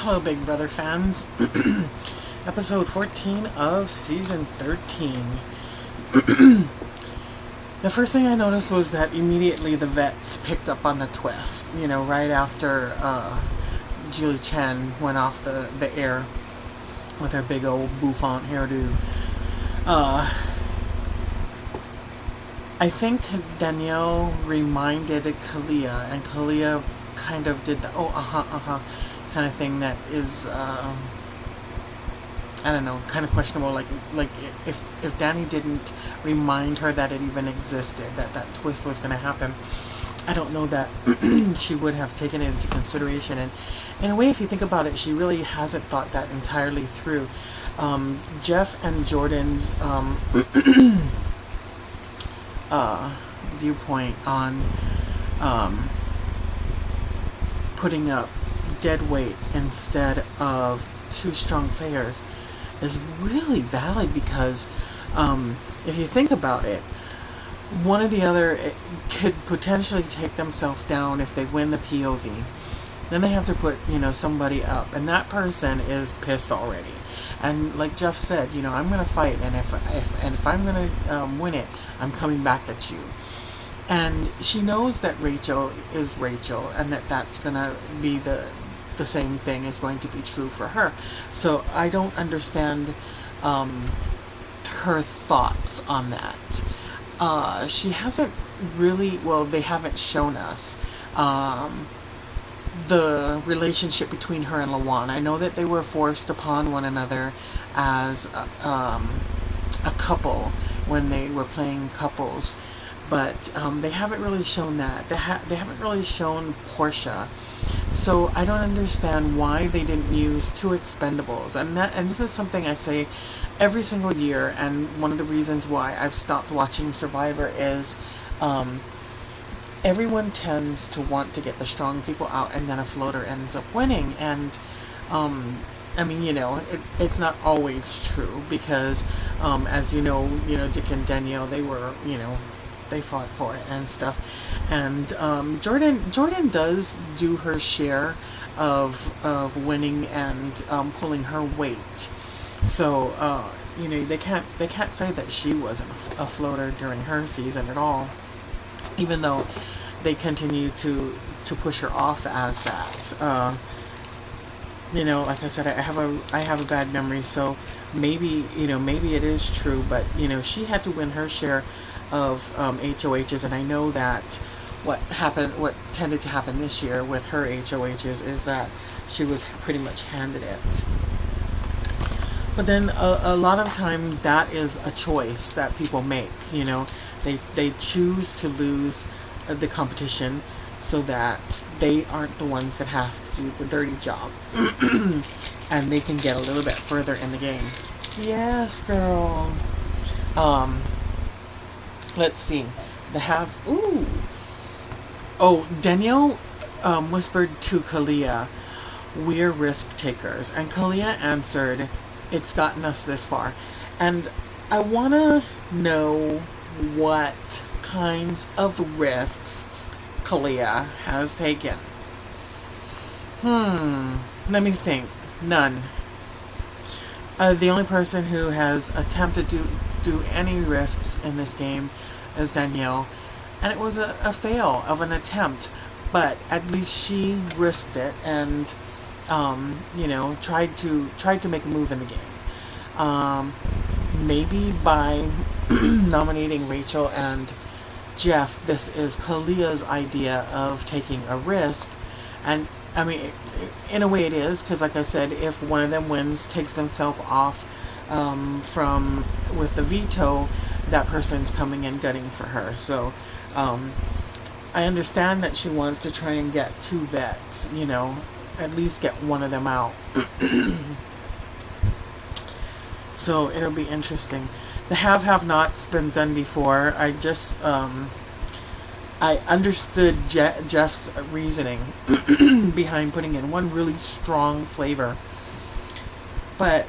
Hello, Big Brother fans. Episode 14 of Season 13. The first thing I noticed was that immediately the vets picked up on the twist. You know, right after Julie Chen went off the air with her big old bouffant hairdo. I think Danielle reminded Kalia, and Kalia kind of did the kind of thing that is I don't know, kind of questionable. Like if Danny didn't remind her that it even existed, that twist was going to happen, I don't know that she would have taken it into consideration. And in a way, if you think about it, she really hasn't thought that entirely through. Jeff and Jordan's viewpoint on putting up dead weight instead of two strong players is really valid, because if you think about it, one or the other could potentially take themselves down if they win the POV. Then they have to put, somebody up, and that person is pissed already. And like Jeff said, I'm gonna fight, and if I'm gonna win it, I'm coming back at you. And she knows that Rachel is Rachel, and that's gonna be the same thing is going to be true for her. So I don't understand her thoughts on that. She hasn't really, well, they haven't shown us the relationship between her and Lawan. I know that they were forced upon one another as a couple when they were playing couples, but they haven't really shown that. They haven't really shown Portia. So I don't understand why they didn't use two expendables. And this is something I say every single year, and one of the reasons why I've stopped watching Survivor is everyone tends to want to get the strong people out, and then a floater ends up winning. And it's not always true, because as you know, Dick and Danielle, they were, they fought for it and stuff. And Jordan does do her share of winning and pulling her weight. So they can't say that she wasn't a floater during her season at all, even though they continue to push her off as that. Like I said, I have a bad memory, so maybe it is true, but she had to win her share of HOHs, and I know that what tended to happen this year with her HOHs is that she was pretty much handed it. But then a lot of time that is a choice that people make. They choose to lose the competition so that they aren't the ones that have to do the dirty job, and they can get a little bit further in the game. Yes, girl. Let's see. Danielle whispered to Kalia, "We're risk takers," and Kalia answered, "It's gotten us this far." And I want to know what kinds of risks Kalia has taken. Let me think. None. The only person who has attempted to do any risks in this game is Danielle, and it was a fail of an attempt, but at least she risked it and tried to make a move in the game. Maybe by nominating Rachel and Jeff, this is Kalia's idea of taking a risk. And I mean, in a way it is, because like I said, if one of them wins, takes themselves off with the veto, that person's coming and gutting for her. So I understand that she wants to try and get two vets, at least get one of them out. So it'll be interesting. The have-nots been done before. I just I understood Jeff's reasoning behind putting in one really strong flavor, but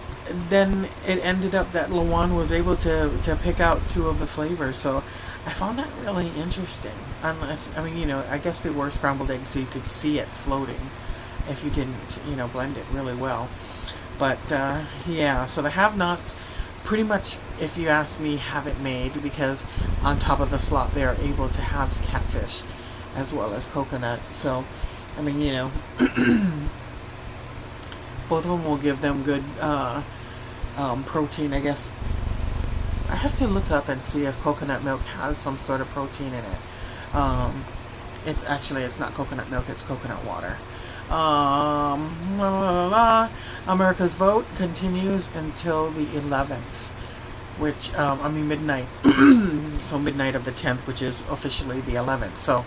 then it ended up that Lawan was able to pick out two of the flavors. So I found that really interesting. Unless, I guess they were scrambled eggs so you could see it floating. if you didn't, blend it really well. But yeah, so the have-nots pretty much, if you ask me, have it made, because on top of the slot they are able to have catfish as well as coconut. So, I mean, both of them will give them good protein, I guess. I have to look up and see if coconut milk has some sort of protein in it. It's not coconut milk, it's coconut water. America's vote continues until the 11th, which, midnight. So midnight of the 10th, which is officially the 11th. So,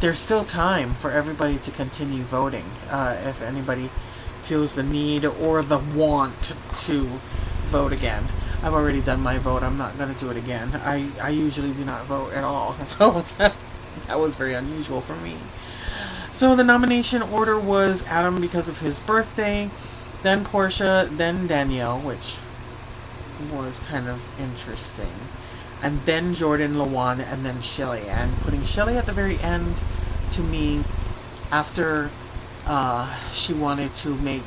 there's still time for everybody to continue voting, if anybody feels the need or the want to vote again. I've already done my vote. I'm not going to do it again. I usually do not vote at all, so that was very unusual for me. So the nomination order was Adam because of his birthday, then Portia, then Danielle, which was kind of interesting, and then Jordan, Lawan, and then Shelly. And putting Shelly at the very end, to me, after she wanted to make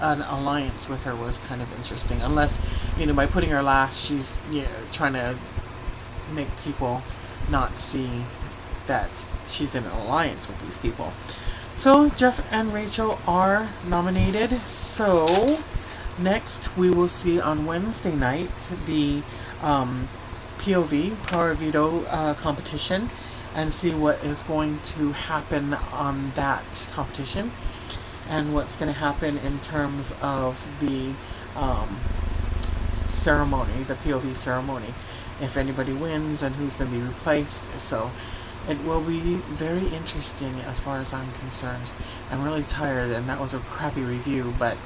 an alliance with her, was kind of interesting. Unless, by putting her last, she's trying to make people not see that she's in an alliance with these people. So Jeff and Rachel are nominated. So next we will see on Wednesday night the POV, Power Veto competition, and see what is going to happen on that competition and what's going to happen in terms of the ceremony, the POV ceremony, if anybody wins and who's going to be replaced. So it will be very interesting as far as I'm concerned. I'm really tired, and that was a crappy review, but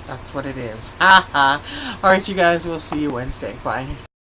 that's what it is. Alright, you guys, we'll see you Wednesday. Bye.